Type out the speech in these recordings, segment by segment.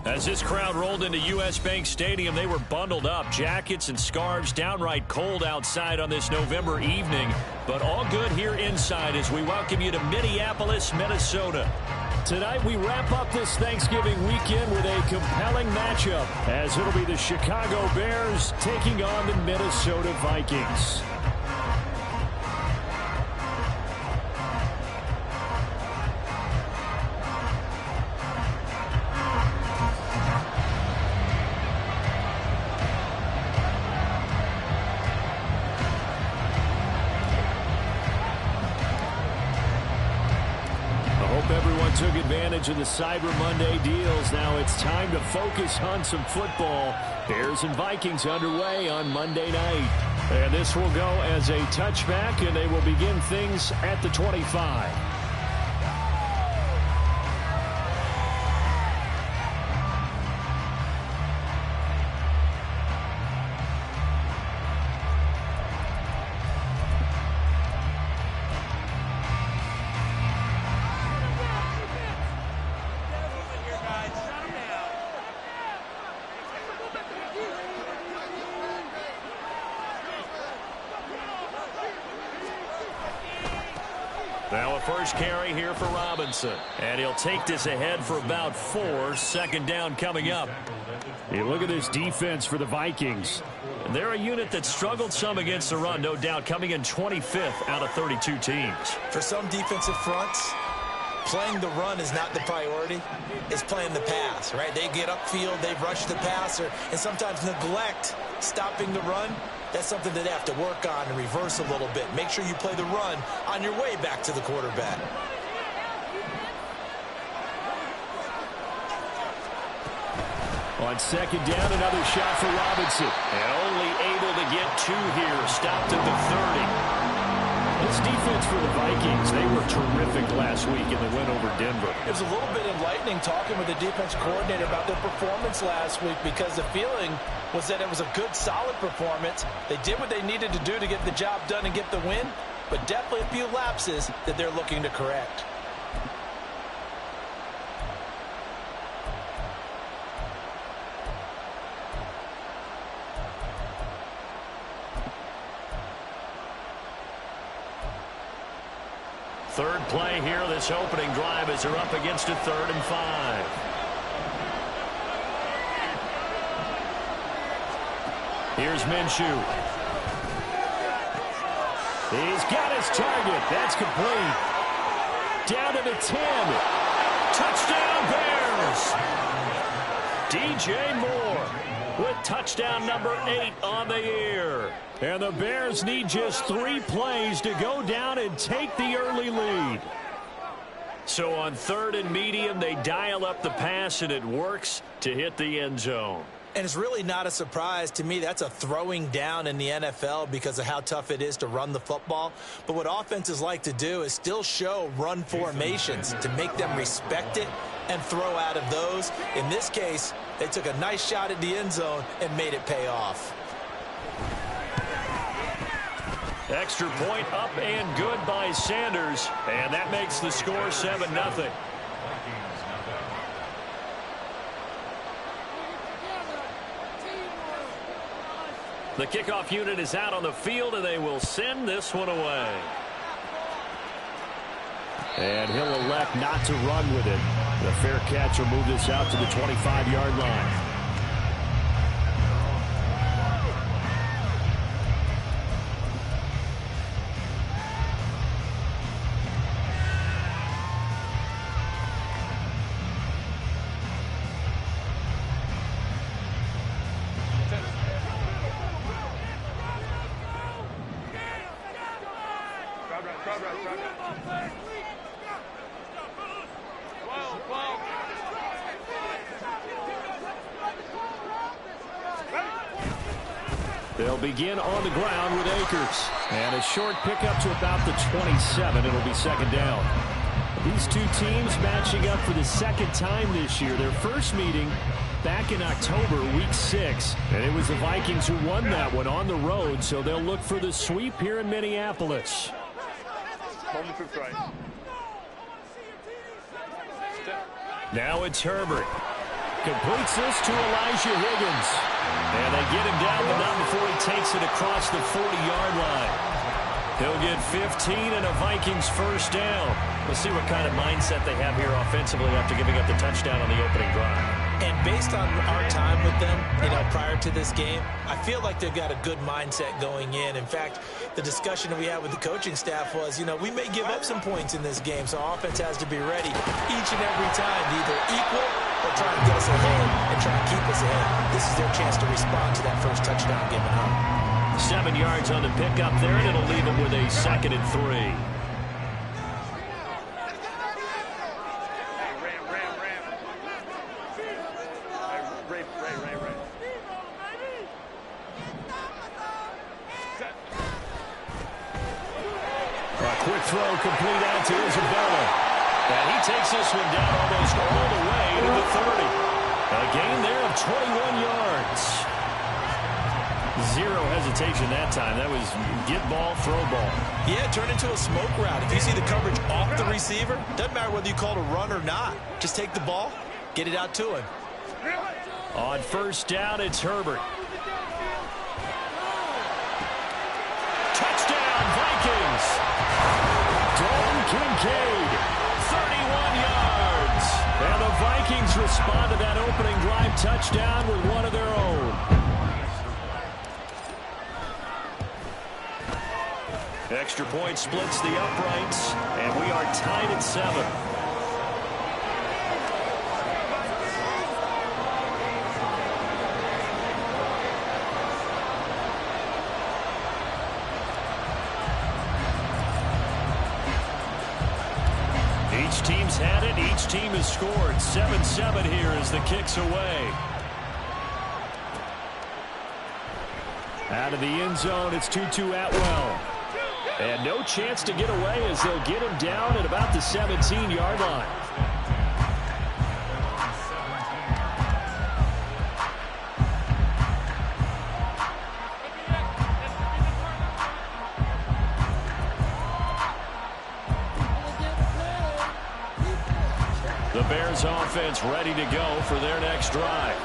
As this crowd rolled into U.S. Bank Stadium, they were bundled up, jackets and scarves, downright cold outside on this November evening. But all good here inside as we welcome you to Minneapolis, Minnesota. Tonight we wrap up this Thanksgiving weekend with a compelling matchup, as it'll be the Chicago Bears taking on the Minnesota Vikings. Took advantage of the Cyber Monday deals. Now it's time to focus on some football. Bears and Vikings underway on Monday night. And this will go as a touchback, and they will begin things at the 25. Now a first carry here for Robinson. And he'll take this ahead for about 4. Second down coming up. Hey, look at this defense for the Vikings. And they're a unit that struggled some against the run, no doubt, coming in 25th out of 32 teams. For some defensive fronts, playing the run is not the priority. It's playing the pass, right? They get upfield, they rush the passer, and sometimes neglect stopping the run. That's something that they have to work on and reverse a little bit. Make sure you play the run on your way back to the quarterback. On second down, another shot for Robinson. And only able to get 2 here. Stopped at the 30. This defense for the Vikings, they were terrific last week in the win over Denver. It was a little bit enlightening talking with the defense coordinator about their performance last week, because the feeling was that it was a good, solid performance. They did what they needed to do to get the job done and get the win, but definitely a few lapses that they're looking to correct. Third play here, this opening drive, as they're up against a 3rd and 5. Here's Minshew. He's got his target. That's complete. Down to the 10. Touchdown, Bears. DJ Moore with touchdown number 8 on the year. And the Bears need just 3 plays to go down and take the early lead. So on 3rd and medium, they dial up the pass, and it works to hit the end zone. And it's really not a surprise to me. That's a throwing down in the NFL because of how tough it is to run the football. But what offenses like to do is still show run formations to make them respect it and throw out of those. In this case, they took a nice shot at the end zone and made it pay off. Extra point up and good by Sanders. And that makes the score 7-0. The kickoff unit is out on the field, and they will send this one away. And he'll elect not to run with it. The fair catch will move this out to the 25-yard line. They'll begin on the ground with Akers. And a short pickup to about the 27. It'll be second down. These two teams matching up for the second time this year. Their first meeting back in October, week 6. And it was the Vikings who won that one on the road, so they'll look for the sweep here in Minneapolis. Now it's Herbert. Completes this to Elijah Higgins. And they get him down, but not before he takes it across the 40-yard line. He'll get 15 and a Vikings first down. We'll see what kind of mindset they have here offensively after giving up the touchdown on the opening drive. And based on our time with them, prior to this game, I feel like they've got a good mindset going in. In fact, the discussion that we had with the coaching staff was, we may give up some points in this game, so our offense has to be ready each and every time to either equal or try and get us ahead and try and keep us ahead. This is their chance to respond to that first touchdown given up. 7 yards on the pickup there, and it'll leave them with a 2nd and 3. Quick throw complete out to Isabella. And he takes this one down almost all the way to the 30. A gain there of 21 yards. Zero hesitation that time. That was get ball, throw ball. Yeah, turn into a smoke route. If you see the coverage off the receiver, doesn't matter whether you call it a run or not. Just take the ball, get it out to him. On first down, it's Herbert. Touchdown, Vikings. Dalton Kincaid, 31 yards. And the Vikings respond to that opening drive touchdown with one of their own. Extra point splits the uprights, and we are tied at 7. Each team's had it. Each team has scored. 7-7 here as the kick's away. Out of the end zone, it's Tutu Atwell. And no chance to get away as they'll get him down at about the 17-yard line. The Bears offense ready to go for their next drive.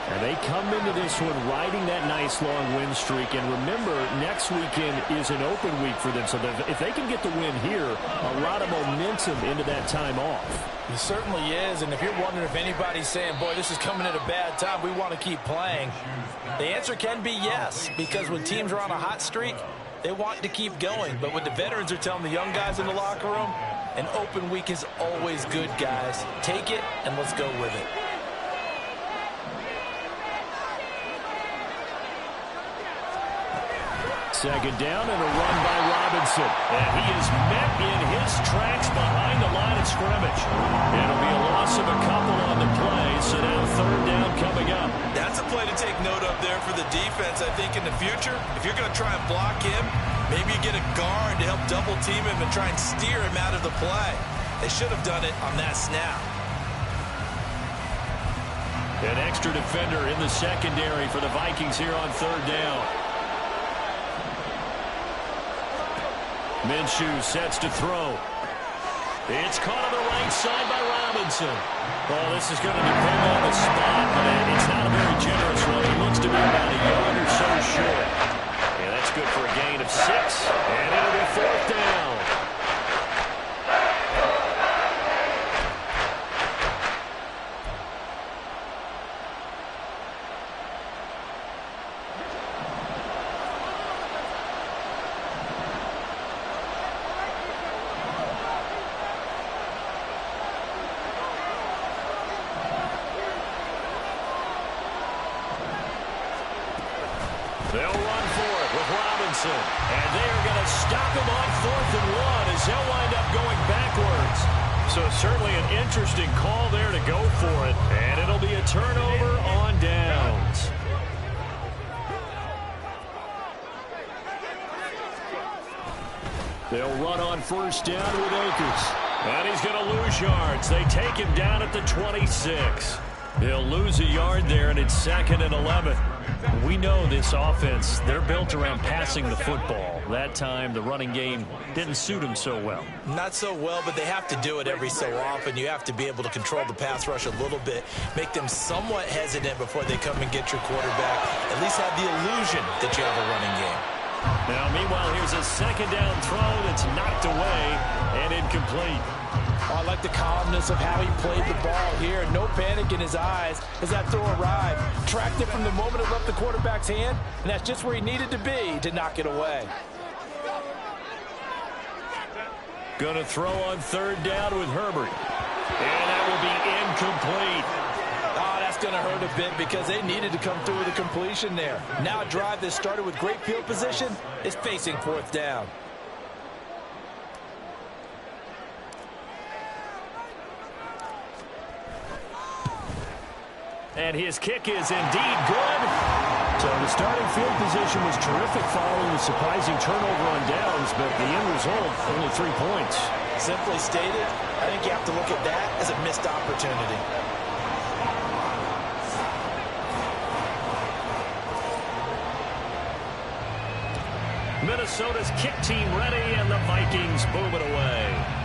And they come into this one riding that nice long win streak. And remember, next weekend is an open week for them. So if they can get the win here, a lot of momentum into that time off. It certainly is. And if you're wondering if anybody's saying, boy, this is coming at a bad time, we want to keep playing, the answer can be yes. Because when teams are on a hot streak, they want to keep going. But when the veterans are telling the young guys in the locker room, an open week is always good, guys. Take it and let's go with it. Second down and a run by Robinson. And he is met in his tracks behind the line of scrimmage. It'll be a loss of a couple on the play, so now third down coming up. That's a play to take note of there for the defense, I think, in the future. If you're going to try and block him, maybe you get a guard to help double team him and try and steer him out of the play. They should have done it on that snap. An extra defender in the secondary for the Vikings here on third down. Minshew sets to throw. It's caught on the right side by Robinson. Well, this is going to depend on the spot, but it's not a very generous one. He looks to be about a yard or so short. And that's good for a gain of 6. And it'll be fourth down. They'll run for it with Robinson. And they are going to stop him on 4th and 1 as he'll wind up going backwards. So certainly an interesting call there to go for it. And it'll be a turnover on downs. They'll run on first down with Akers. And he's going to lose yards. They take him down at the 26. He'll lose a yard there, and it's 2nd and 11. We know this offense, they're built around passing the football. That time, the running game didn't suit him so well. Not so well, but they have to do it every so often. You have to be able to control the pass rush a little bit, make them somewhat hesitant before they come and get your quarterback. At least have the illusion that you have a running game. Now, meanwhile, here's a 2nd down throw that's knocked away and incomplete. Oh, I like the calmness of how he played the ball here. No panic in his eyes as that throw arrived. Tracked it from the moment it left the quarterback's hand, and that's just where he needed to be to knock it away. Going to throw on 3rd down with Herbert. And that will be incomplete. Oh, that's going to hurt a bit because they needed to come through with a completion there. Now a drive that started with great field position is facing 4th down. And his kick is indeed good. So the starting field position was terrific following the surprising turnover on downs, but the end result, only 3 points. Simply stated, I think you have to look at that as a missed opportunity. Minnesota's kick team ready, and the Vikings boom it away.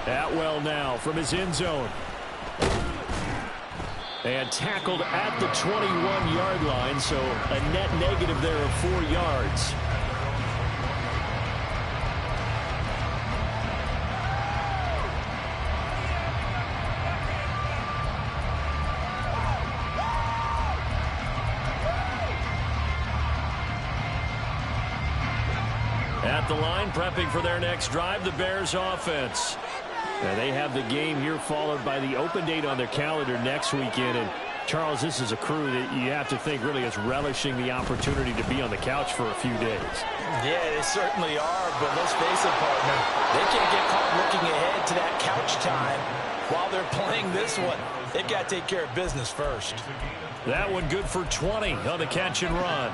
Atwell now from his end zone. And tackled at the 21-yard line, so a net negative there of 4 yards. At the line, prepping for their next drive, the Bears offense. Now they have the game here followed by the open date on their calendar next weekend. And Charles, this is a crew that you have to think really is relishing the opportunity to be on the couch for a few days. Yeah, they certainly are, but let's face it, partner. They can't get caught looking ahead to that couch time while they're playing this one. They've got to take care of business first. That one good for 20 on the catch and run.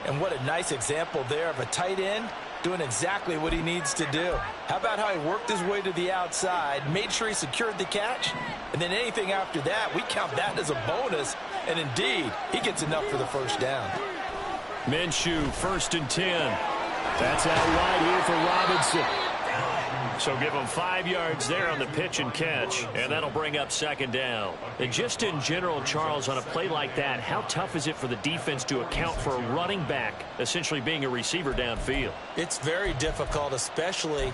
And what a nice example there of a tight end doing exactly what he needs to do. How about how he worked his way to the outside, made sure he secured the catch, and then anything after that, we count that as a bonus, and indeed, he gets enough for the first down. Minshew, 1st and 10. That's out wide here for Robinson. So give him 5 yards there on the pitch and catch, and that'll bring up 2nd down. And just in general, Charles, on a play like that, how tough is it for the defense to account for a running back essentially being a receiver downfield? It's very difficult, especially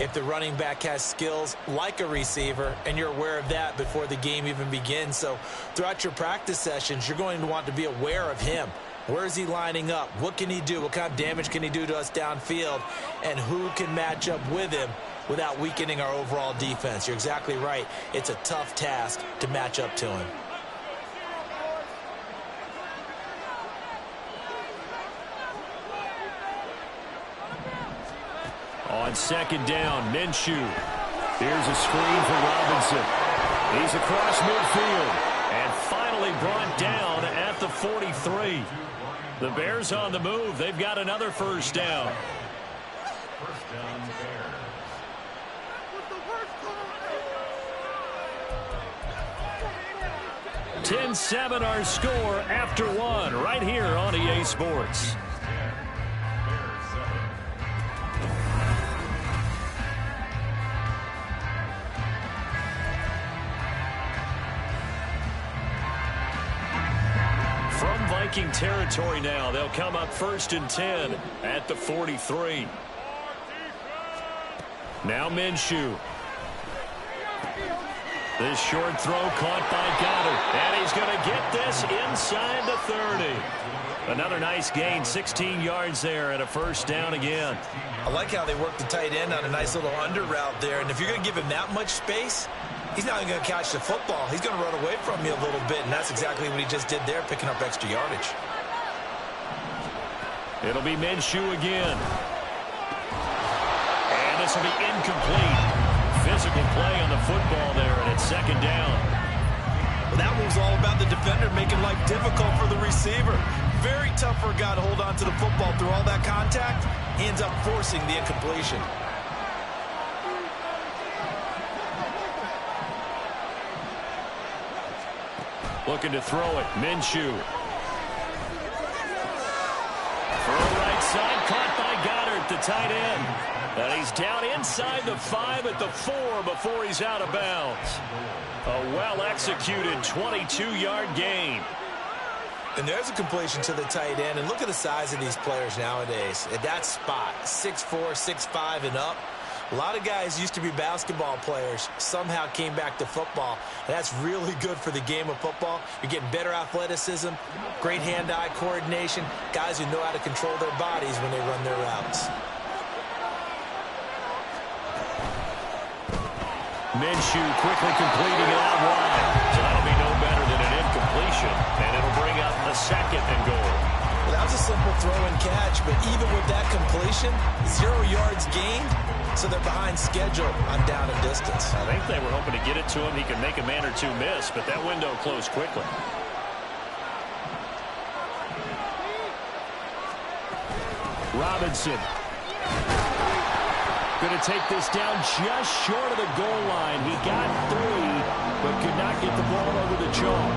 if the running back has skills like a receiver, and you're aware of that before the game even begins. So throughout your practice sessions, you're going to want to be aware of him. Where is he lining up? What can he do? What kind of damage can he do to us downfield? And who can match up with him without weakening our overall defense? You're exactly right. It's a tough task to match up to him. On 2nd down, Minshew. Here's a screen for Robinson. He's across midfield and finally brought down at the 43. The Bears on the move. They've got another first down. 10-7 our score after 1 right here on EA Sports. From Viking territory now, they'll come up 1st and 10 at the 43. Now Minshew. This short throw caught by Goddard. And he's going to get this inside the 30. Another nice gain, 16 yards there and a first down again. I like how they work the tight end on a nice little under route there. And if you're going to give him that much space, he's not even going to catch the football. He's going to run away from me a little bit, and that's exactly what he just did there, picking up extra yardage. It'll be Minshew again. And this will be incomplete. Physical play on the football there, and it's 2nd down. Well, that move's all about the defender making life difficult for the receiver. very tough for a guy to hold on to the football through all that contact. He ends up forcing the incompletion. Looking to throw it. Minshew. Throw right side. Caught by Goddard, the tight end. And he's down inside the 5 at the 4 before he's out of bounds. A well-executed 22-yard gain. And there's a completion to the tight end. And look at the size of these players nowadays. At that spot, 6'4", 6'5", and up. A lot of guys used to be basketball players, somehow came back to football. And that's really good for the game of football. You're getting better athleticism, great hand-eye coordination, guys who know how to control their bodies when they run their routes. Minshew quickly completing it out wide. So that'll be no better than an incompletion, and it'll bring up a 2nd and goal. Well, that was a simple throw and catch, but even with that completion, 0 yards gained, so they're behind schedule on down and distance. I think they were hoping to get it to him. He could make a man or two miss, but that window closed quickly. Robinson. Going to take this down just short of the goal line. He got 3, but could not get the ball over the chalk.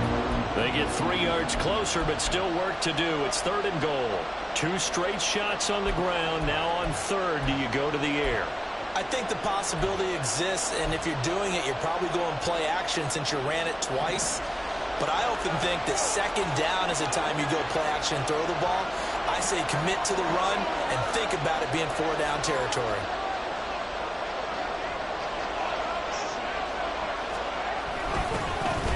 They get 3 yards closer, but still work to do. It's 3rd and goal. 2 straight shots on the ground. Now on 3rd, do you go to the air? I think the possibility exists, and if you're doing it, you're probably going play action since you ran it twice. But I often think that 2nd down is the time you go play action and throw the ball. I say commit to the run and think about it being 4-down territory.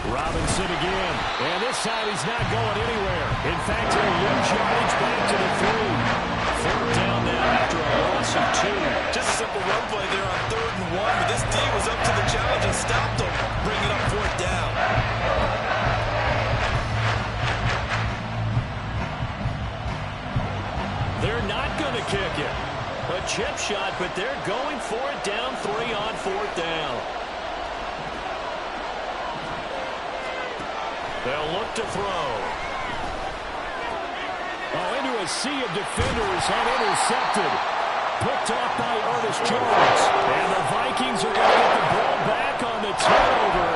Robinson again, and this time he's not going anywhere. In fact, he'll lose yardage back to the 3. 4th down now after a loss of 2. Just a simple run play there on 3rd and 1, but this D was up to the challenge and stopped him, bringing up 4th down. They're not going to kick it. A chip shot, but they're going for it down 3 on 4th down. They'll look to throw. Oh, into a sea of defenders and intercepted. Picked off by Ernest Jones. And the Vikings are going to get the ball back on the turnover.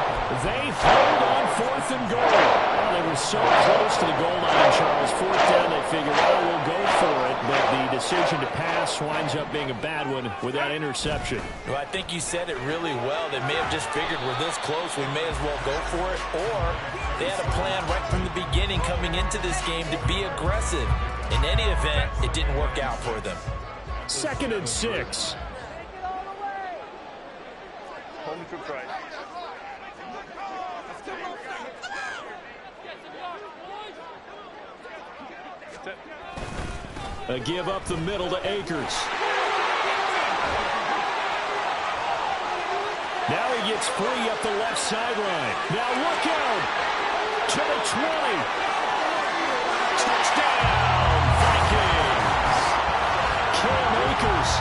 They hold on 4th and goal. Well, they were so close to the goal line, Charles. 4th down, they figured, well, we'll go for it. But the decision to pass winds up being a bad one with that interception. Well, I think you said it really well. They may have just figured we're this close, we may as well go for it. Or they had a plan right from the beginning coming into this game to be aggressive. In any event, it didn't work out for them. 2nd and 6. Home to try. A give up the middle to Akers. Now he gets free up the left sideline. Now look out to the 20. Touchdown, Vikings. Cam Akers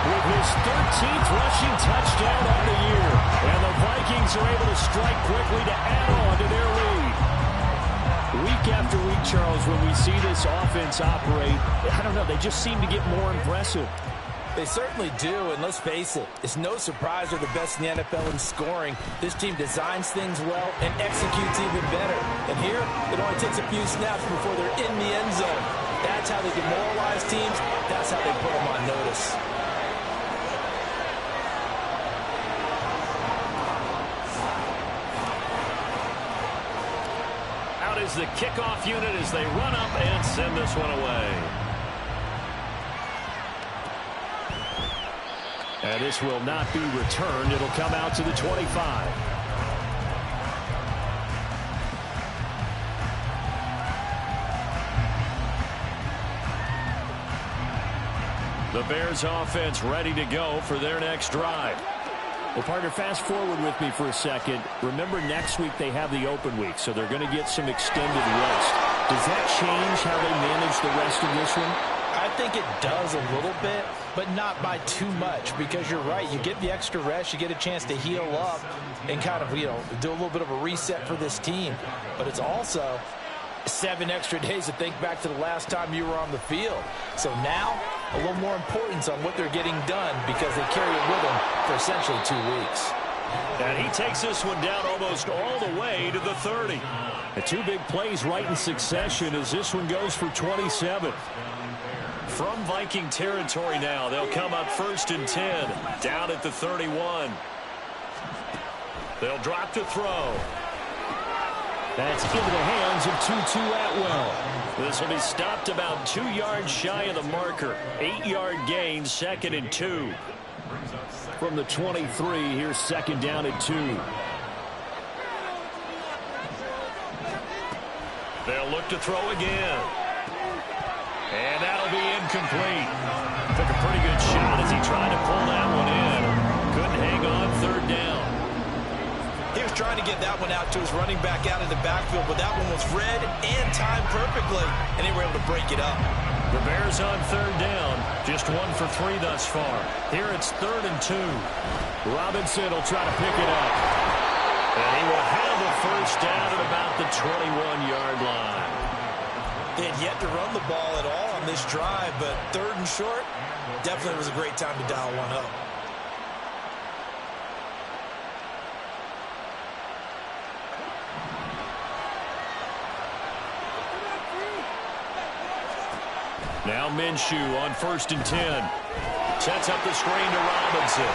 with his 13th rushing touchdown on the year. And the Vikings are able to strike quickly to add on to their lead. Week after week, Charles, when we see this offense operate, I don't know, they just seem to get more impressive. They certainly do, and let's face it, it's no surprise they're the best in the NFL in scoring. This team designs things well and executes even better. And here, it only takes a few snaps before they're in the end zone. That's how they demoralize teams. That's how they put them on notice. Out is the kickoff unit as they run up and send this one away. And this will not be returned. It'll come out to the 25. The Bears offense ready to go for their next drive. Well, partner, fast forward with me for a second. Remember, next week they have the open week, so they're going to get some extended rest. Does that change how they manage the rest of this one? I think it does a little bit, but not by too much, because you're right. You get the extra rest, you get a chance to heal up and kind of, do a little bit of a reset for this team. But it's also 7 extra days to think back to the last time you were on the field. So now, a little more importance on what they're getting done because they carry it with them for essentially 2 weeks. And he takes this one down almost all the way to the 30. The 2 big plays right in succession as this one goes for 27. From Viking territory now, they'll come up 1st and 10, down at the 31. They'll drop to throw. That's into the hands of Tutu Atwell. This will be stopped about 2 yards shy of the marker. 8-yard gain, 2nd and 2. From the 23, here's 2nd down at 2. They'll look to throw again. And that'll be incomplete. Took a pretty good shot as he tried to pull that one in. Couldn't hang on 3rd down. He was trying to get that one out to his running back out of the backfield, but that one was read and timed perfectly, and they were able to break it up. The Bears on 3rd down, just 1 for 3 thus far. Here it's 3rd and 2. Robinson will try to pick it up. And he will have the 1st down at about the 21-yard line. They had yet to run the ball at all on this drive, but 3rd and short, definitely was a great time to dial one up. Now Minshew on 1st and 10. Sets up the screen to Robinson.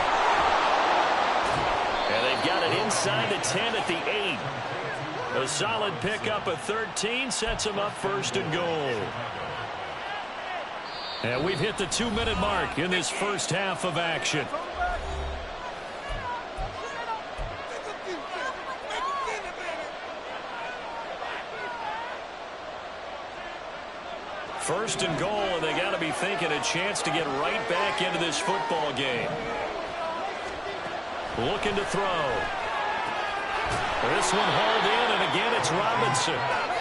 And they've got it inside the 10 at the 8. A solid pickup of 13 sets him up 1st and goal. And we've hit the 2-minute mark in this first half of action. First and goal, and they got to be thinking a chance to get right back into this football game. Looking to throw. This one hauled in, and again it's Robinson.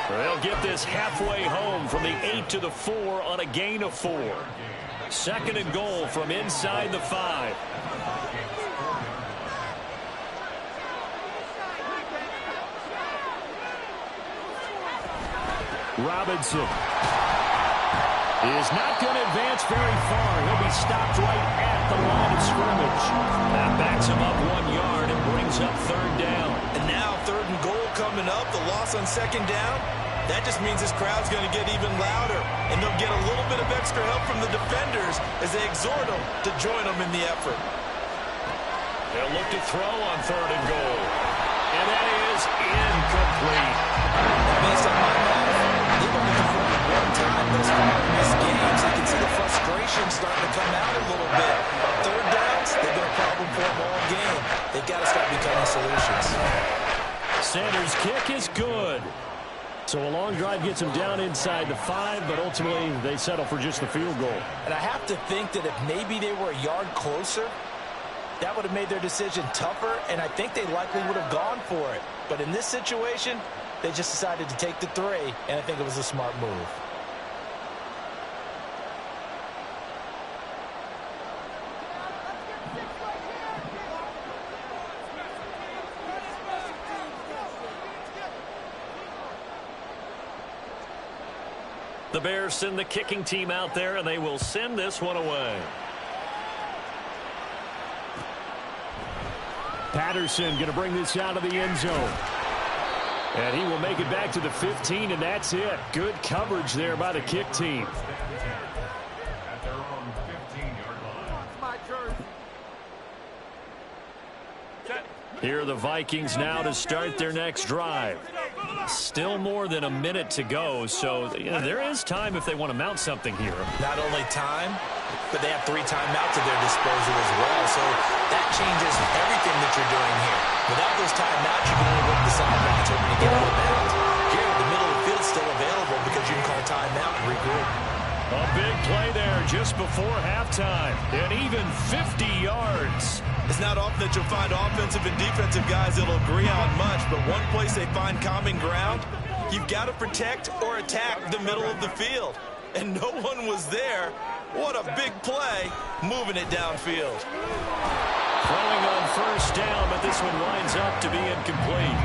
They'll get this halfway home from the 8 to the 4 on a gain of 4. 2nd and goal from inside the 5. Robinson is not going to advance very far. He'll be stopped right at the line of scrimmage. That backs him up 1 yard and brings up 3rd down. And now 3rd and goal coming up. The loss on 2nd down. That just means this crowd's going to get even louder. And they'll get a little bit of extra help from the defenders as they exhort them to join them in the effort. They'll look to throw on 3rd and goal. And that is incomplete. Based on my math, they've only performed 1 time thus far in this game, so you can see the frustration starting to come out a little bit. 3rd downs, they've been a problem for them all game. They've got to start becoming solutions. Sanders' kick is good. So a long drive gets them down inside the 5, but ultimately they settle for just the field goal. And I have to think that if maybe they were a yard closer, that would have made their decision tougher, and I think they likely would have gone for it. But in this situation, they just decided to take the 3, and I think it was a smart move. The Bears send the kicking team out there, and they will send this one away. Patterson going to bring this out of the end zone. And he will make it back to the 15, and that's it. Good coverage there by the kick team. Here are the Vikings now to start their next drive. Still more than a minute to go, so there is time if they want to mount something here. Not only time, but they have 3 timeouts at their disposal as well, so that changes everything that you're doing here. Without those timeouts, you can only work the sidelines hoping to get out of bounds. Here, the middle of the field is still available because you can call timeout and regroup. A big play there just before halftime, and even 50 yards. It's not often that you'll find offensive and defensive guys that'll agree on much, but one place they find common ground, you've got to protect or attack the middle of the field. And no one was there. What a big play, moving it downfield. Throwing on 1st down, but this one winds up to be incomplete.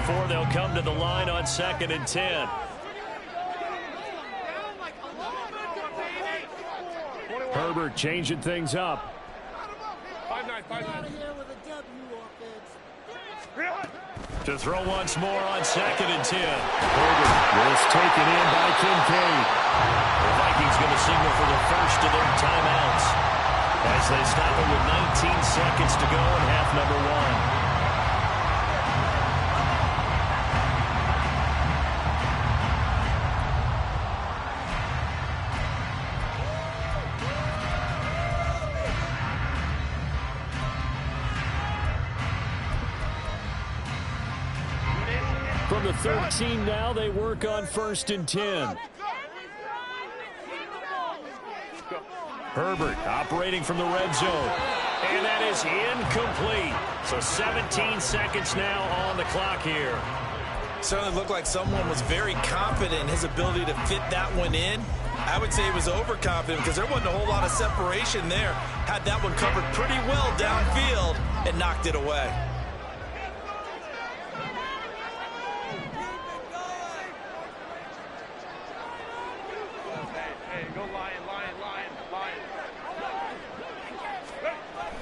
before they'll come to the line on 2nd and 10. Herbert changing things up. 5-9. To throw once more on 2nd and 10. Herbert is taken in by Kincaid. The Vikings going to signal for the first of their timeouts as they stop it with 19 seconds to go in half number 1. From the 13 now, they work on 1st and 10. Herbert operating from the red zone. And that is incomplete. So 17 seconds now on the clock here. Certainly looked like someone was very confident in his ability to fit that one in. I would say he was overconfident because there wasn't a whole lot of separation there. Had that one covered pretty well downfield and knocked it away.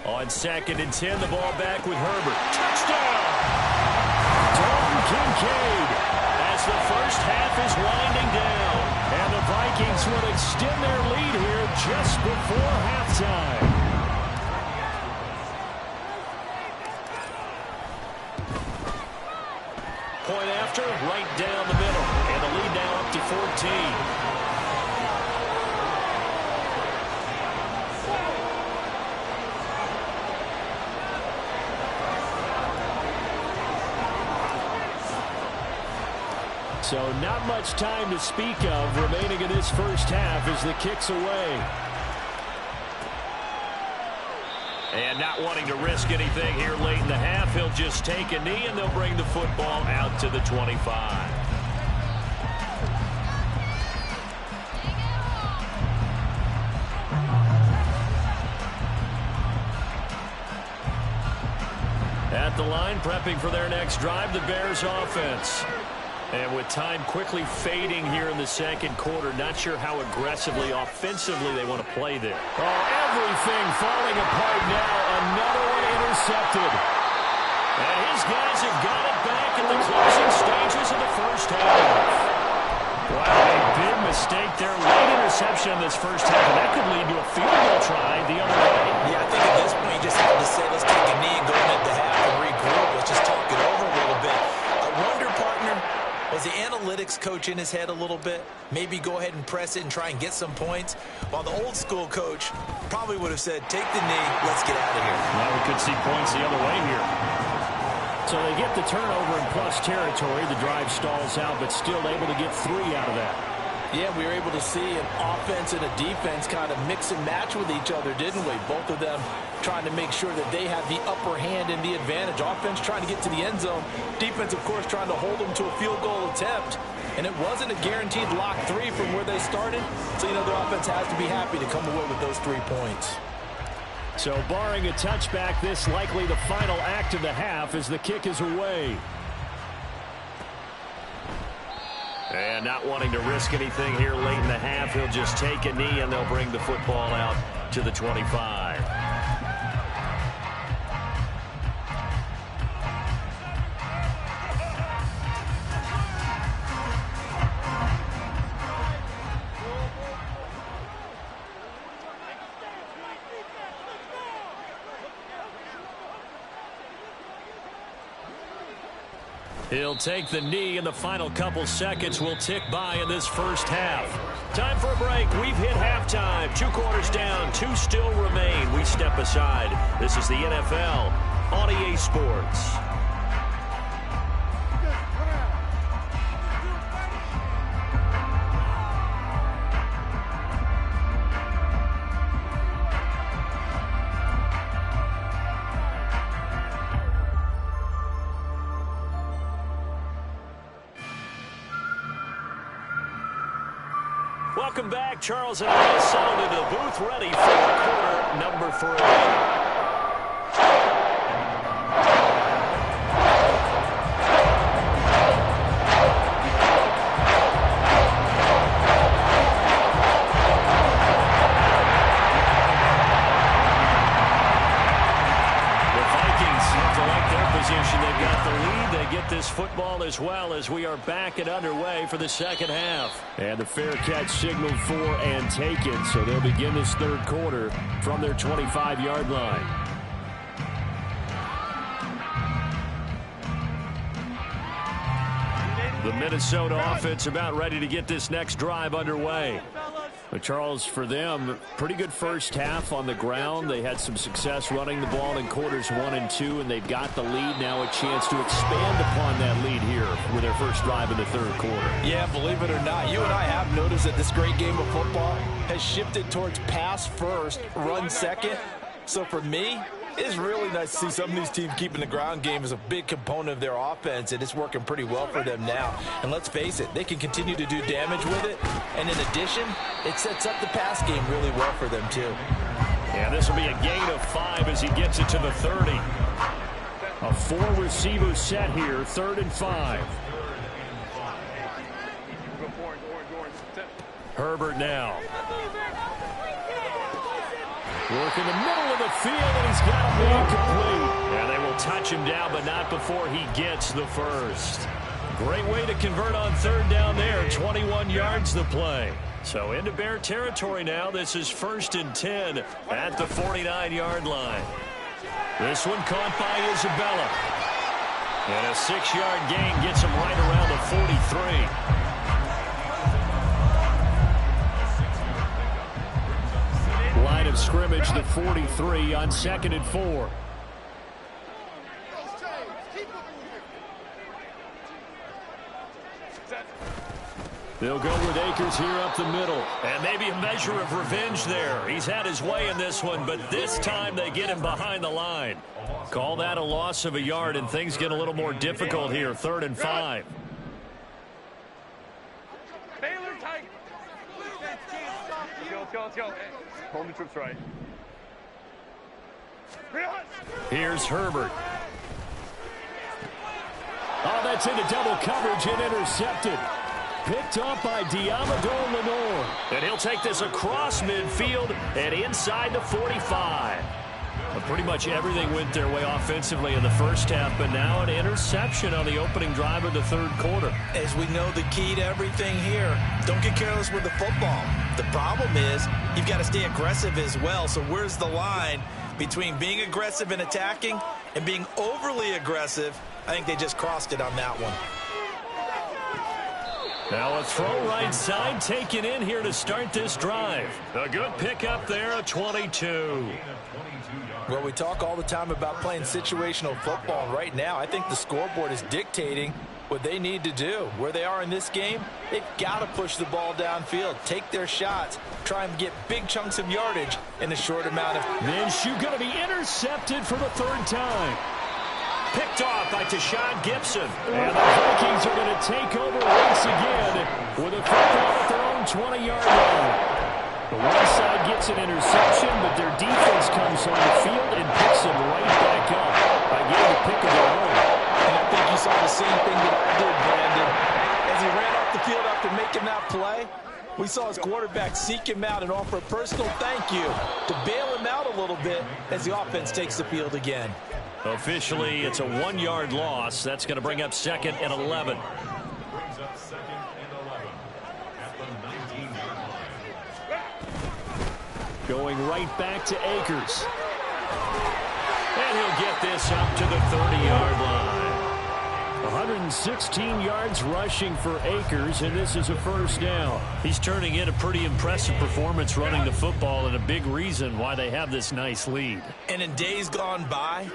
On 2nd and 10, the ball back with Herbert. Touchdown! Dalton Kincaid as the first half is winding down. And the Vikings will extend their lead here just before halftime. Point after, right down the middle. And the lead now up to 14. So not much time to speak of remaining in this first half as the kick's away. And not wanting to risk anything here late in the half, he'll just take a knee and they'll bring the football out to the 25. At the line, prepping for their next drive, the Bears offense. And with time quickly fading here in the second quarter, not sure how aggressively, offensively they want to play there. Oh, everything falling apart now. Another one intercepted. And his guys have got it back in the closing stages of the first half. Wow, a big mistake there. Late interception in this first half, and that could lead to a field goal try the other way. Yeah, I think at this point you just have to say, let's take a knee and go into the half and regroup. Let's just talk it over a little bit. I wonder, partner, was the analytics coach in his head a little bit? Maybe go ahead and press it and try and get some points. While the old school coach probably would have said, take the knee, let's get out of here. Now we could see points the other way here. So they get the turnover in plus territory. The drive stalls out, but still able to get 3 out of that. Yeah, we were able to see an offense and a defense kind of mix and match with each other, didn't we? Both of them trying to make sure that they have the upper hand and the advantage. Offense trying to get to the end zone. Defense, of course, trying to hold them to a field goal attempt. And it wasn't a guaranteed lock 3 from where they started. So, you know, the offense has to be happy to come away with those 3 points. So barring a touchback, this likely the final act of the half as the kick is away. And not wanting to risk anything here late in the half, he'll just take a knee and they'll bring the football out to the 25. He'll take the knee, and the final couple seconds will tick by in this first half. Time for a break. We've hit halftime. 2 quarters down, 2 still remain. We step aside. This is the NFL on EA Sports. Welcome back. Charles and I settled into the booth ready for quarter number 3. as we are back and underway for the second half. And the fair catch signaled for and taken, so they'll begin this third quarter from their 25-yard line. The Minnesota offense about ready to get this next drive underway. But Charles, for them, pretty good first half on the ground. They had some success running the ball in quarters 1 and 2, and they've got the lead. Now a chance to expand upon that lead here with their first drive in the third quarter. Yeah, believe it or not, you and I have noticed that this great game of football has shifted towards pass first, run second. So for me, it's really nice to see some of these teams keeping the ground game as a big component of their offense, and it's working pretty well for them now. And let's face it, they can continue to do damage with it. And in addition, it sets up the pass game really well for them, too. Yeah, this will be a gain of 5 as he gets it to the 30. A 4-receiver set here, 3rd and 5. Herbert now. Work in the middle of the field, and he's got a man complete. And they will touch him down, but not before he gets the first. Great way to convert on 3rd down there. 21 yards the play. So into Bear territory now. This is 1st and 10 at the 49-yard line. This one caught by Isabella. And a 6-yard gain gets him right around the 43. Line of scrimmage, the 43 on 2nd and 4. They'll go with Akers here up the middle. And maybe a measure of revenge there. He's had his way in this one, but this time they get him behind the line. Call that a loss of a yard, and things get a little more difficult here. 3rd and 5. Let's go. Hold the troops right. Here's Herbert. Oh, that's into double coverage and intercepted. Picked up by Diamador Lenore. And he'll take this across midfield and inside the 45. But pretty much everything went their way offensively in the first half, but now an interception on the opening drive of the third quarter. As we know, the key to everything here, don't get careless with the football. The problem is you've got to stay aggressive as well. So where's the line between being aggressive and attacking and being overly aggressive? I think they just crossed it on that one. Now a throw right side taken in here to start this drive. A good pickup there, a 22. Well, we talk all the time about playing situational football. And right now, I think the scoreboard is dictating what they need to do. Where they are in this game, they've got to push the ball downfield, take their shots, try and get big chunks of yardage in a short amount of... Minshew going to be intercepted for the 3rd time. Picked off by Tashawn Gibson. And the Vikings are going to take over once again with a football at their own 20-yard line. The one side gets an interception, but their defense comes on the field and picks them right back up by getting the pick of their own. And I think you saw the same thing that I did, Brandon. As he ran off the field after making that play, we saw his quarterback seek him out and offer a personal thank you to bail him out a little bit as the offense takes the field again. Officially, it's a 1-yard loss. That's going to bring up 2nd and 11. Going right back to Akers. And he'll get this up to the 30-yard line. 116 yards rushing for Akers, and this is a 1st down. He's turning in a pretty impressive performance running the football, and a big reason why they have this nice lead. And in days gone by,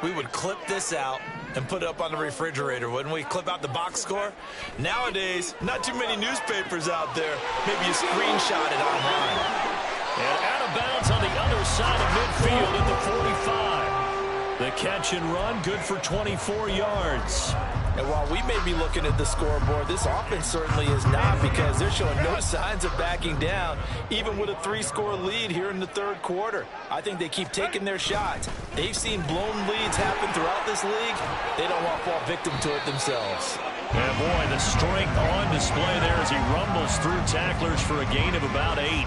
we would clip this out and put it up on the refrigerator, wouldn't we? Clip out the box score. Nowadays, not too many newspapers out there. Maybe you screenshot it online. And out of bounds on the other side of midfield at the 45. The catch and run, good for 24 yards. And while we may be looking at the scoreboard, this offense certainly is not, because they're showing no signs of backing down, even with a 3-score lead here in the 3rd quarter. I think they keep taking their shots. They've seen blown leads happen throughout this league. They don't want to fall victim to it themselves. And boy, the strength on display there as he rumbles through tacklers for a gain of about 8.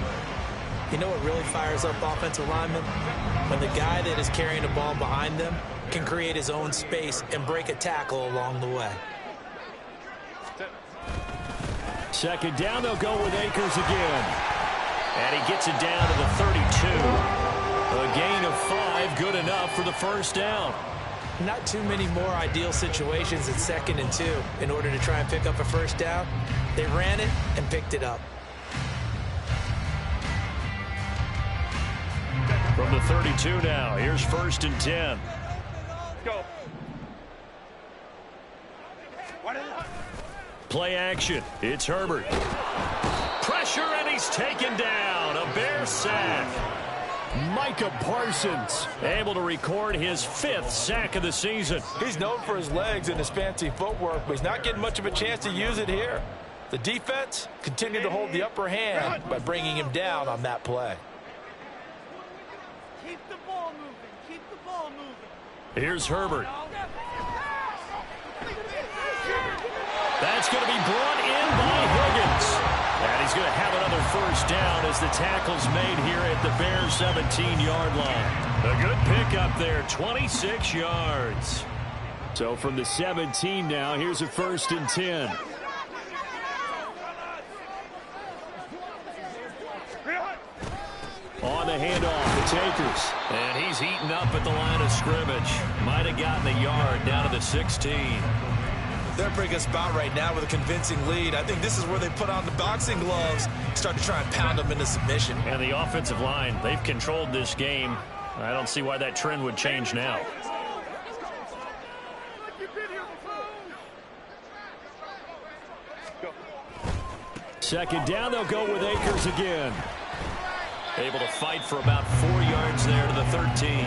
You know what really fires up offensive linemen? When the guy that is carrying the ball behind them can create his own space and break a tackle along the way. Second down, they'll go with Akers again. And he gets it down to the 32. A gain of 5, good enough for the first down. Not too many more ideal situations at 2nd and 2 in order to try and pick up a first down. They ran it and picked it up. From the 32 now, here's 1st and 10. Go. Play action. It's Herbert. Pressure, and he's taken down. A Bear sack. Micah Parsons able to record his 5th sack of the season. He's known for his legs and his fancy footwork, but he's not getting much of a chance to use it here. The defense continued to hold the upper hand by bringing him down on that play. Keep the ball moving. Keep the ball moving. Here's Herbert. That's going to be brought in by Higgins. And he's going to have another first down as the tackle's made here at the Bears' 17-yard line. A good pickup there, 26 yards. So from the 17 now, here's a 1st and 10. On the handoff, it's Akers. And he's heating up at the line of scrimmage. Might have gotten a yard down to the 16. They're a pretty good spot right now with a convincing lead. I think this is where they put on the boxing gloves, start to try and pound them into submission. And the offensive line, they've controlled this game. I don't see why that trend would change now. Second down, they'll go with Akers again. Able to fight for about 4 yards there to the 13.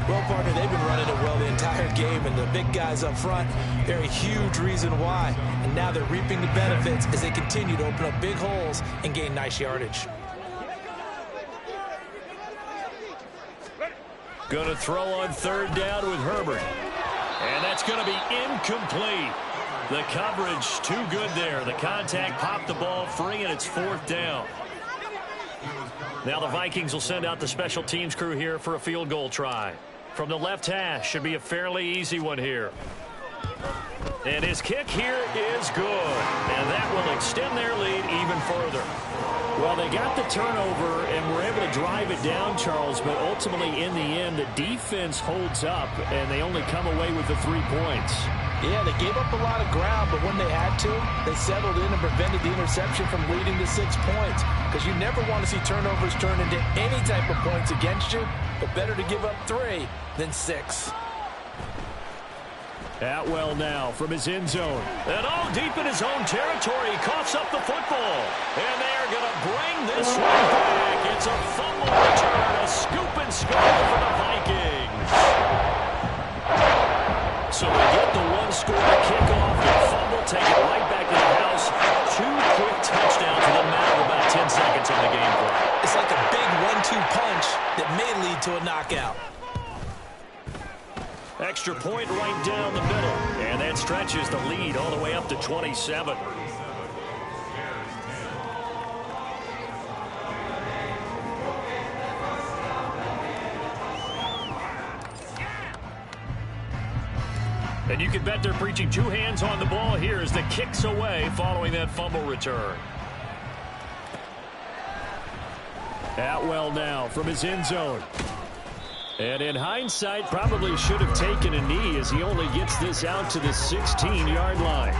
Well, partner, they've been running it well the entire game, and the big guys up front, they're a huge reason why. And now they're reaping the benefits as they continue to open up big holes and gain nice yardage. Going to throw on 3rd down with Herbert. And that's going to be incomplete. The coverage too good there. The contact popped the ball free, and it's 4th down. Now the Vikings will send out the special teams crew here for a field goal try. From the left hash, should be a fairly easy one here. And his kick here is good. And that will extend their lead even further. Well, they got the turnover and were able to drive it down, Charles, but ultimately in the end, the defense holds up, and they only come away with the 3 points. Yeah, they gave up a lot of ground, but when they had to, they settled in and prevented the interception from leading to 6 points. Because you never want to see turnovers turn into any type of points against you, but better to give up 3 than 6. Atwell now from his end zone. And deep in his own territory, he coughs up the football. And they are going to bring this one back. It's a fumble return, a scoop and score for the Vikings. So they get the 1-score kickoff, the fumble, take it right back to the house. 2 quick touchdowns in a matter of about 10 seconds on the game clock. It's like a big 1-2 punch that may lead to a knockout. Extra point right down the middle. And that stretches the lead all the way up to 27. And you can bet they're preaching 2 hands on the ball here as the kick's away following that fumble return. Atwell now from his end zone. And in hindsight, probably should have taken a knee as he only gets this out to the 16-yard line.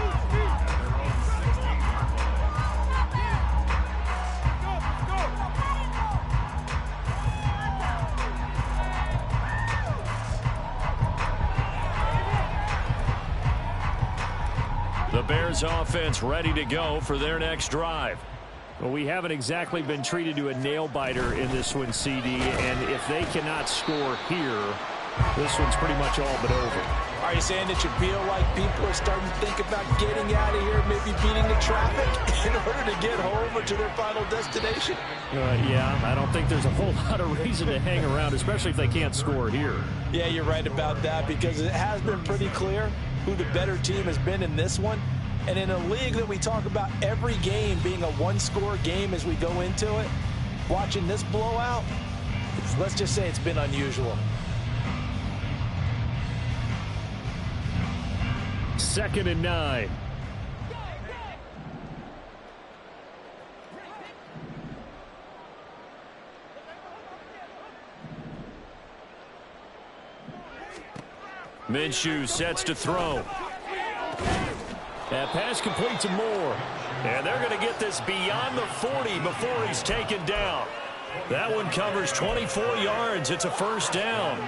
The Bears offense ready to go for their next drive. Well, we haven't exactly been treated to a nail-biter in this one, CD, and if they cannot score here, this one's pretty much all but over. Are you saying that you feel like people are starting to think about getting out of here, maybe beating the traffic in order to get home or to their final destination? Yeah, I don't think there's a whole lot of reason to hang around, especially if they can't score here. Yeah, you're right about that because it has been pretty clear who the better team has been in this one. And in a league that we talk about every game being a 1-score game as we go into it, watching this blowout, let's just say it's been unusual. 2nd and 9. Minshew sets to throw. That pass complete to Moore. And they're going to get this beyond the 40 before he's taken down. That one covers 24 yards. It's a first down.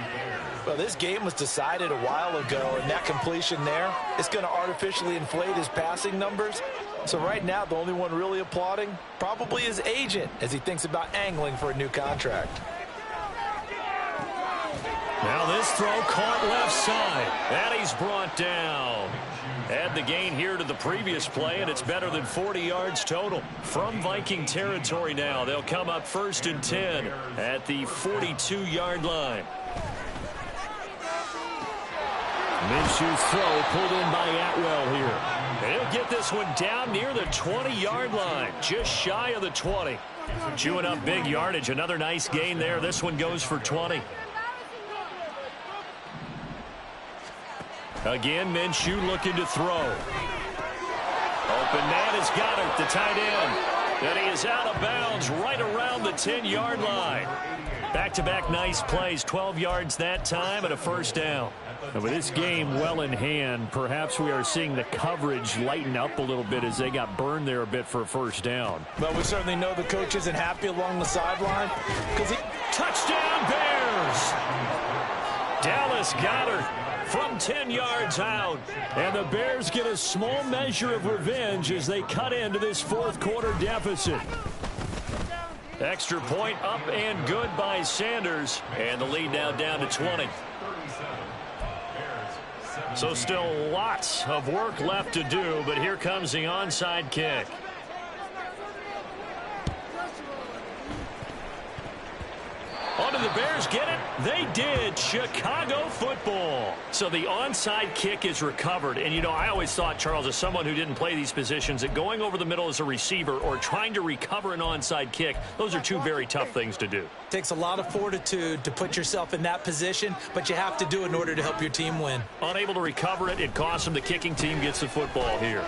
Well, this game was decided a while ago, and that completion there is going to artificially inflate his passing numbers. So right now, the only one really applauding probably his agent as he thinks about angling for a new contract. Now this throw caught left side. And he's brought down. Add the gain here to the previous play, and it's better than 40 yards total. From Viking territory now, they'll come up 1st and 10 at the 42-yard line. Minshew's throw pulled in by Atwell here. He'll get this one down near the 20-yard line, just shy of the 20. Chewing up big yardage. Another nice gain there. This one goes for 20. Again, Minshew looking to throw. Open man has got it, the tight end. And he is out of bounds right around the 10-yard line. Back-to-back nice plays, 12 yards that time and a first down. And with this game well in hand, perhaps we are seeing the coverage lighten up a little bit as they got burned there a bit for a first down. But we certainly know the coach isn't happy along the sideline. Touchdown Bears! Dallas Goedert from 10 yards out. And the Bears get a small measure of revenge as they cut into this fourth quarter deficit. Extra point up and good by Sanders. And the lead now down to 20. So still lots of work left to do, but here comes the onside kick. Oh, did the Bears get it? They did. Chicago football. So the onside kick is recovered. And, you know, I always thought, Charles, as someone who didn't play these positions, that going over the middle as a receiver or trying to recover an onside kick, those are two very tough things to do. Takes a lot of fortitude to put yourself in that position, but you have to do it in order to help your team win. Unable to recover it, it costs them. The kicking team gets the football here.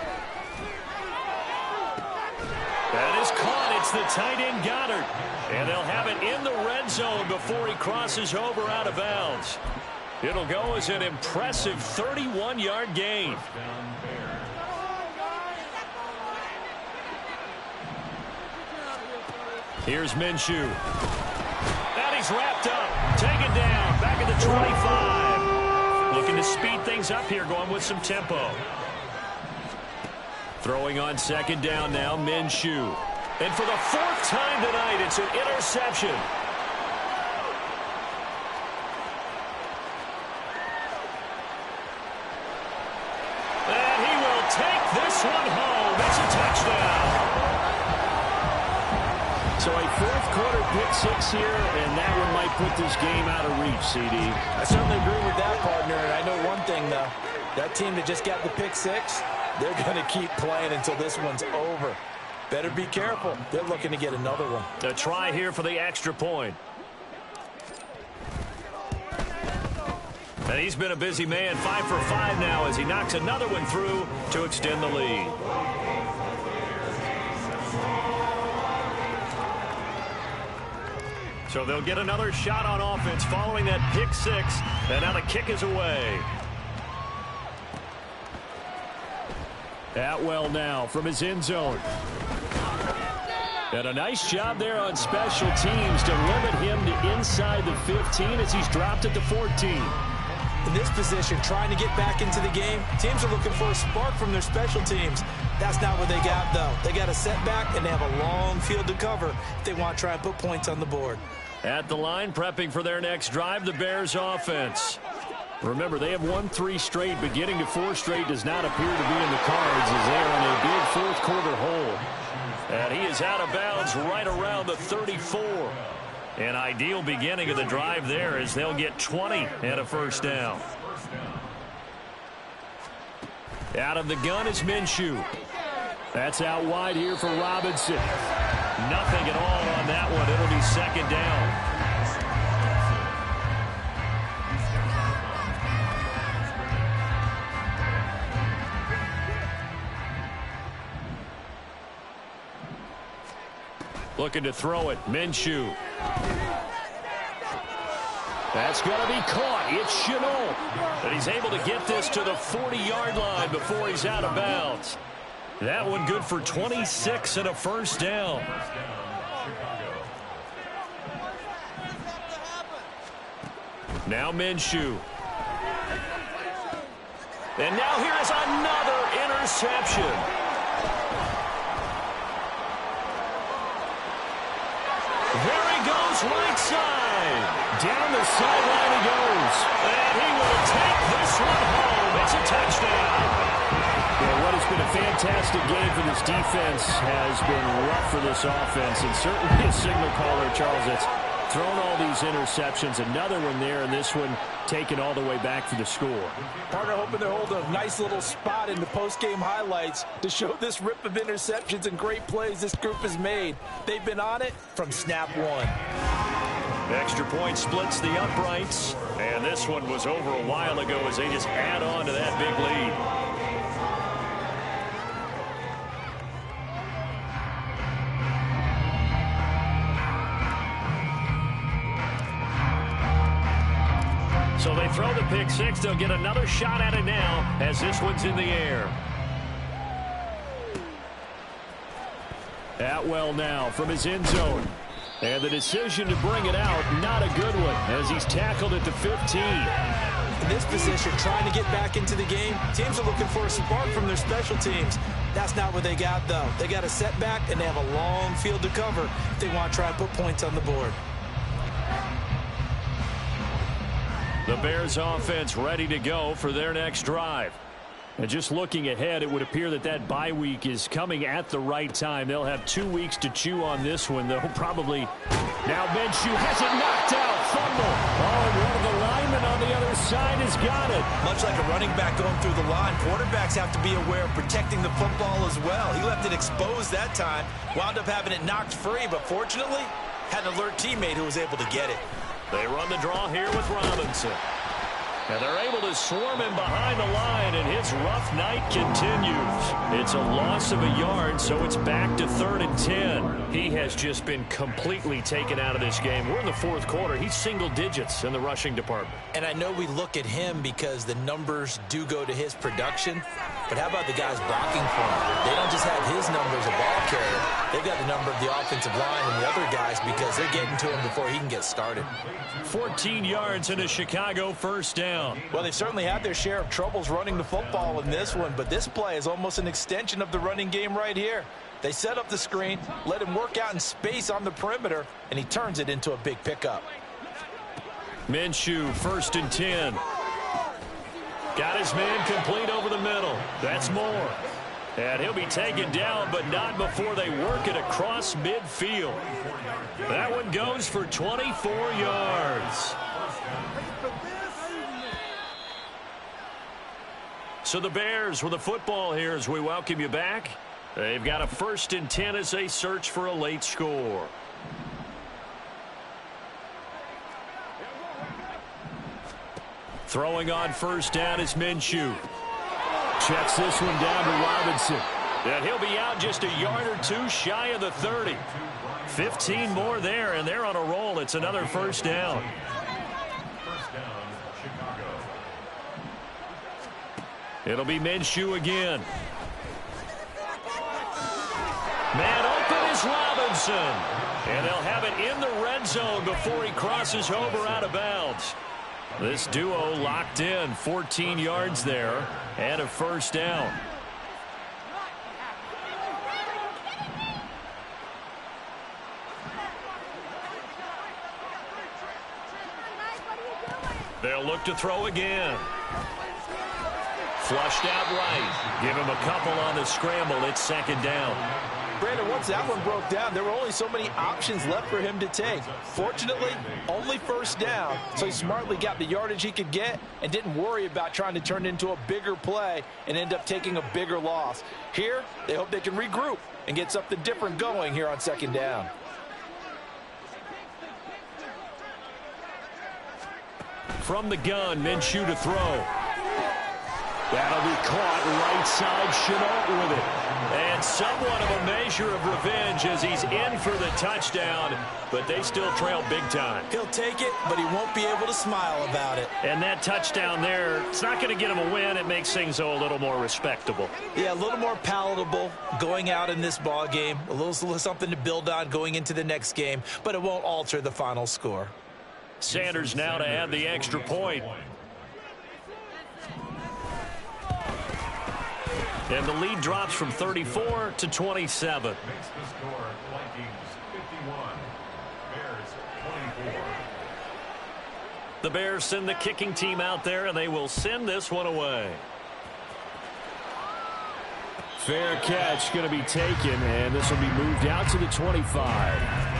That is caught. It's the tight end Goedert. And they'll have it in the red zone before he crosses over out of bounds. It'll go as an impressive 31-yard gain. Here's Minshew. And he's wrapped up. Taken down. Back at the 25. Looking to speed things up here, going with some tempo. Throwing on second down now, Minshew. And for the fourth time tonight, it's an interception. And he will take this one home. It's a touchdown. So a fourth quarter pick six here, and that one might put this game out of reach, CD. I certainly agree with that, partner. And I know one thing, though. That team that just got the pick six, they're going to keep playing until this one's over. Better be careful. They're looking to get another one. A try here for the extra point. And he's been a busy man, 5 for 5 now as he knocks another one through to extend the lead. So they'll get another shot on offense following that pick six. And now the kick is away. Atwell now from his end zone. And a nice job there on special teams to limit him to inside the 15 as he's dropped it to 14. In this position, trying to get back into the game, teams are looking for a spark from their special teams. That's not what they got, though. They got a setback, and they have a long field to cover if they want to try and put points on the board. At the line, prepping for their next drive, the Bears offense. Remember, they have won 3 straight, but getting to 4 straight does not appear to be in the cards as they are in a big fourth quarter hole. And he is out of bounds right around the 34. An ideal beginning of the drive there as they'll get 20 and a first down. Out of the gun is Minshew. That's out wide here for Robinson. Nothing at all on that one. It'll be second down. Looking to throw it. Minshew. That's going to be caught. It's Chenault. And he's able to get this to the 40-yard line before he's out of bounds. That one good for 26 and a first down. Now Minshew. And now here is another interception. There he goes, right side. Down the sideline he goes. And he will take this one home. It's a touchdown. Yeah, what has been a fantastic game for this defense has been rough for this offense. And certainly a signal caller, Charles, that's thrown all these interceptions. Another one there, and this one taken all the way back for the score. Partner hoping to hold a nice little spot in the post-game highlights to show this rip of interceptions and great plays this group has made. They've been on it from snap one. Extra point splits the uprights, and this one was over a while ago as they just add on to that big lead. So they throw the pick six. They'll get another shot at it now as this one's in the air. Atwell now from his end zone. And the decision to bring it out, not a good one, as he's tackled at the 15. In this position, trying to get back into the game, teams are looking for a spark from their special teams. That's not what they got, though. They got a setback, and they have a long field to cover if they want to try and put points on the board. The Bears offense ready to go for their next drive. And just looking ahead, it would appear that that bye week is coming at the right time. They'll have 2 weeks to chew on this one, though, probably. Now Minshew has it knocked out. Fumble. Oh, and one of the linemen on the other side has got it. Much like a running back going through the line, quarterbacks have to be aware of protecting the football as well. He left it exposed that time, wound up having it knocked free, but fortunately, had an alert teammate who was able to get it. They run the draw here with Robinson. And they're able to swarm him behind the line, and his rough night continues. It's a loss of a yard, so it's back to 3rd and 10. He has just been completely taken out of this game. We're in the 4th quarter. He's single digits in the rushing department. And I know we look at him because the numbers do go to his production, but how about the guys blocking for him? They don't just have his number as a ball carrier. They've got the number of the offensive line and the other guys because they're getting to him before he can get started. 14 yards and a Chicago first down. Well, they've certainly had their share of troubles running the football in this one, but this play is almost an extension of the running game right here. They set up the screen, let him work out in space on the perimeter, and he turns it into a big pickup. Minshew, 1st and 10. Got his man complete over the middle. That's Moore. And he'll be taken down, but not before they work it across midfield. That one goes for 24 yards. So the Bears with the football here as we welcome you back. They've got a 1st and 10 as they search for a late score. Throwing on 1st down is Minshew. Checks this one down to Robinson. And he'll be out just a yard or two shy of the 30. 15 more there, and they're on a roll. It's another 1st down. It'll be Minshew again. Man open is Robinson. And they'll have it in the red zone before he crosses over out of bounds. This duo locked in, 14 yards there, and a 1st down. They'll look to throw again. Flushed out right. Give him a couple on the scramble. It's 2nd down. Brandon, once that one broke down, there were only so many options left for him to take. Fortunately, only 1st down, so he smartly got the yardage he could get and didn't worry about trying to turn it into a bigger play and end up taking a bigger loss. Here, they hope they can regroup and get something different going here on 2nd down. From the gun, Minshew to throw. That'll be caught right side. Chenault with it. And somewhat of a measure of revenge as he's in for the touchdown, but they still trail big time. He'll take it, but he won't be able to smile about it. And that touchdown there, it's not going to get him a win. It makes things a little more respectable. Yeah, a little more palatable going out in this ball game. A little something to build on going into the next game, but it won't alter the final score. Sanders now to add the extra point. And the lead drops from 34 to 27. Makes the score Vikings 51, Bears 24. The Bears send the kicking team out there, and they will send this one away. Fair catch going to be taken, and this will be moved out to the 25.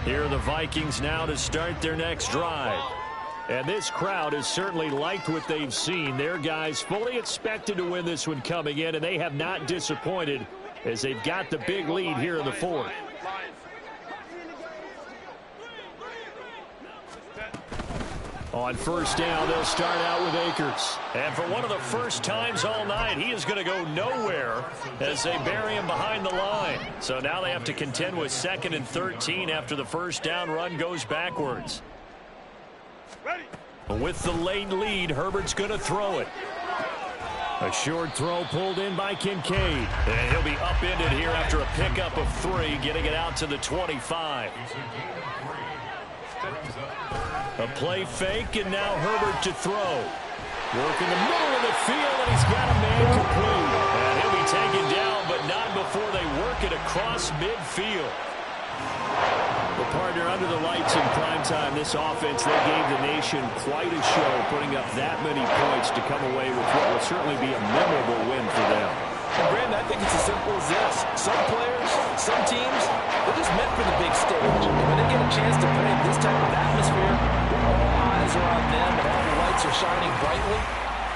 Here are the Vikings now to start their next drive. And this crowd has certainly liked what they've seen. Their guys fully expected to win this one coming in, and they have not disappointed as they've got the big lead here in the fourth. On first down, they'll start out with Akers. And for one of the first times all night, he is going to go nowhere as they bury him behind the line. So now they have to contend with 2nd and 13 after the first down run goes backwards. With the late lead, Herbert's going to throw it. A short throw pulled in by Kincaid. And he'll be upended here after a pickup of 3, getting it out to the 25. A play fake, and now Herbert to throw. Working the middle of the field, and he's got a man complete. And he'll be taken down, but not before they work it across midfield. The partner under the lights in primetime, this offense, they gave the nation quite a show, putting up that many points to come away with what will certainly be a memorable win for them. And Brandon, I think it's as simple as this. Some players, some teams, they're just meant for the big stage. And when they get a chance to play in this type of atmosphere, all eyes are on them and all the lights are shining brightly,